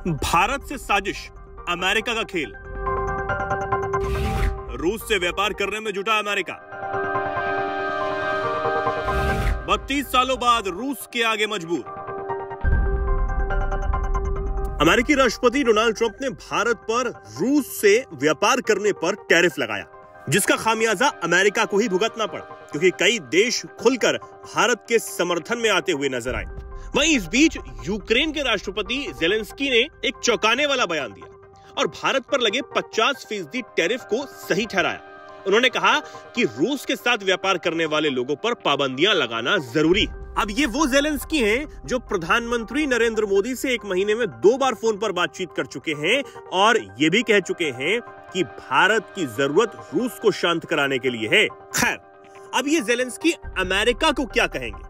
भारत से साजिश, अमेरिका का खेल। रूस से व्यापार करने में जुटा अमेरिका। 32 सालों बाद रूस के आगे मजबूर। अमेरिकी राष्ट्रपति डोनाल्ड ट्रंप ने भारत पर रूस से व्यापार करने पर टैरिफ लगाया, जिसका खामियाजा अमेरिका को ही भुगतना पड़ा, क्योंकि कई देश खुलकर भारत के समर्थन में आते हुए नजर आए। वहीं इस बीच यूक्रेन के राष्ट्रपति ज़ेलेंस्की ने एक चौंकाने वाला बयान दिया और भारत पर लगे 50% टैरिफ को सही ठहराया। उन्होंने कहा कि रूस के साथ व्यापार करने वाले लोगों पर पाबंदियां लगाना जरूरी है। अब ये वो ज़ेलेंस्की हैं जो प्रधानमंत्री नरेंद्र मोदी से एक महीने में 2 बार फोन पर बातचीत कर चुके हैं और ये भी कह चुके हैं कि भारत की जरूरत रूस को शांत कराने के लिए है। खैर, अब ये ज़ेलेंस्की अमेरिका को क्या कहेंगे,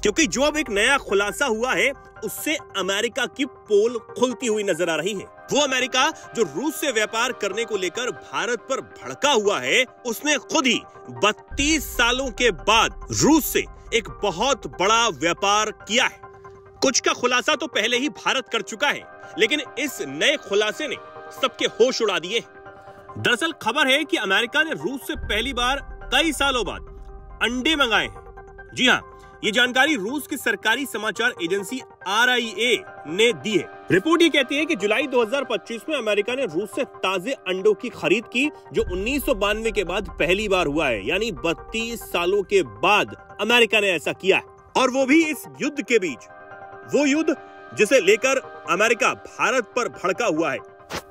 क्योंकि जो अब एक नया खुलासा हुआ है उससे अमेरिका की पोल खुलती हुई नजर आ रही है। वो अमेरिका जो रूस से व्यापार करने को लेकर भारत पर भड़का हुआ है, उसने खुद ही 32 सालों के बाद रूस से एक बहुत बड़ा व्यापार किया है। कुछ का खुलासा तो पहले ही भारत कर चुका है, लेकिन इस नए खुलासे ने सबके होश उड़ा दिए। दरअसल खबर है कि अमेरिका ने रूस से पहली बार कई सालों बाद अंडे मंगाए हैं। जी हाँ, ये जानकारी रूस की सरकारी समाचार एजेंसी RIA ने दी है। रिपोर्ट ये कहती है कि जुलाई 2025 में अमेरिका ने रूस से ताजे अंडों की खरीद की, जो 1992 के बाद पहली बार हुआ है। यानी 32 सालों के बाद अमेरिका ने ऐसा किया है, और वो भी इस युद्ध के बीच। वो युद्ध जिसे लेकर अमेरिका भारत पर भड़का हुआ है।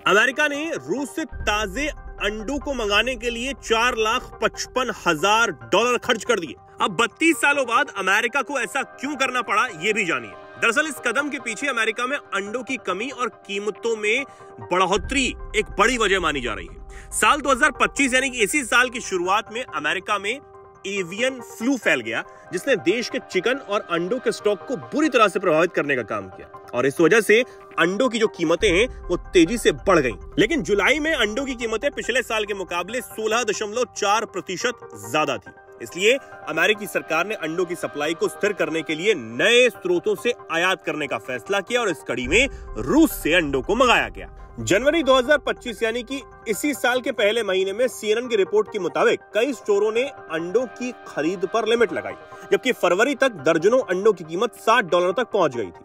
अमेरिका ने रूस से ताजे अंडों को मंगाने के लिए $4,55,000 खर्च कर दिए। अब 32 सालों बाद अमेरिका को ऐसा क्यों करना पड़ा, ये भी जानिए। दरअसल इस कदम के पीछे अमेरिका में अंडों की कमी और कीमतों में बढ़ोतरी एक बड़ी वजह मानी जा रही है। साल 2025 यानी कि इसी साल की शुरुआत में अमेरिका में एवियन फ्लू फैल गया, जिसने देश के चिकन और अंडों के स्टॉक को बुरी तरह से प्रभावित करने का काम किया, और इस वजह से अंडों की जो कीमतें हैं वो तेजी से बढ़ गईं। लेकिन जुलाई में अंडों की कीमतें पिछले साल के मुकाबले 16.4% ज्यादा थी। इसलिए अमेरिकी सरकार ने अंडों की सप्लाई को स्थिर करने के लिए नए स्रोतों से आयात करने का फैसला किया, और इस कड़ी में रूस से अंडों को मंगाया गया। जनवरी 2025 यानी कि इसी साल के पहले महीने में CNN की रिपोर्ट के मुताबिक कई स्टोरों ने अंडों की खरीद पर लिमिट लगाई, जबकि फरवरी तक दर्जनों अंडों की कीमत $60 तक पहुंच गई थी।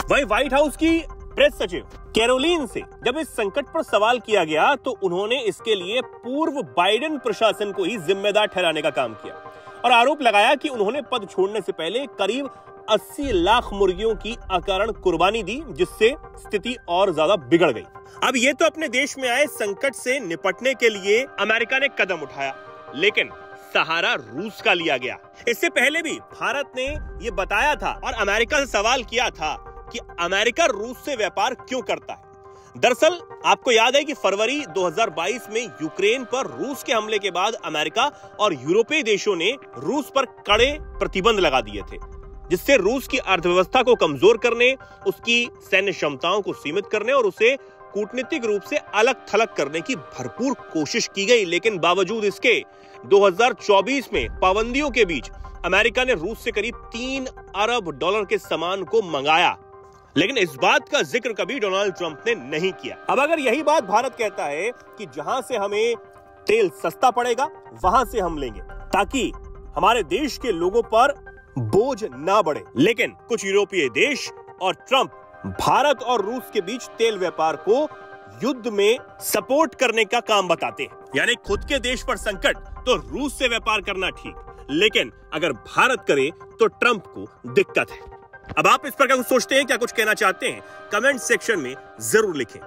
वहीं व्हाइट हाउस की प्रेस सचिव कैरोलिन से जब इस संकट पर सवाल किया गया, तो उन्होंने इसके लिए पूर्व बाइडेन प्रशासन को ही जिम्मेदार ठहराने का काम किया और आरोप लगाया कि उन्होंने पद छोड़ने से पहले करीब 80 लाख मुर्गियों की अकारण कुर्बानी दी, जिससे स्थिति और ज्यादा बिगड़ गई। अब ये तो अपने देश में आए संकट से निपटने के लिए अमेरिका ने कदम उठाया, लेकिन सहारा रूस का लिया गया। इससे पहले भी भारत ने ये बताया था और अमेरिका से सवाल किया था कि अमेरिका रूस से व्यापार क्यों करता है। दरअसल आपको याद है कि फरवरी 2022 में यूक्रेन पर रूस के हमले के बाद अमेरिका और यूरोपीय देशों ने रूस पर कड़े प्रतिबंध लगा दिए थे, जिससे रूस की अर्थव्यवस्था को कमजोर करने, उसकी सैन्य क्षमताओं को सीमित करने और उसे कूटनीतिक रूप से अलग थलग करने की भरपूर कोशिश की गई। लेकिन बावजूद इसके 2024 में पाबंदियों के बीच अमेरिका ने रूस से करीब $3 अरब के सामान को मंगाया, लेकिन इस बात का जिक्र कभी डोनाल्ड ट्रंप ने नहीं किया। अब अगर यही बात भारत कहता है कि जहां से हमें तेल सस्ता पड़ेगा वहां से हम लेंगे, ताकि हमारे देश के लोगों पर बोझ ना बढ़े, लेकिन कुछ यूरोपीय देश और ट्रंप भारत और रूस के बीच तेल व्यापार को युद्ध में सपोर्ट करने का काम बताते हैं। यानी खुद के देश पर संकट तो रूस से व्यापार करना ठीक, लेकिन अगर भारत करे तो ट्रंप को दिक्कत है। अब आप इस पर क्या सोचते हैं, क्या कुछ कहना चाहते हैं, कमेंट सेक्शन में जरूर लिखें।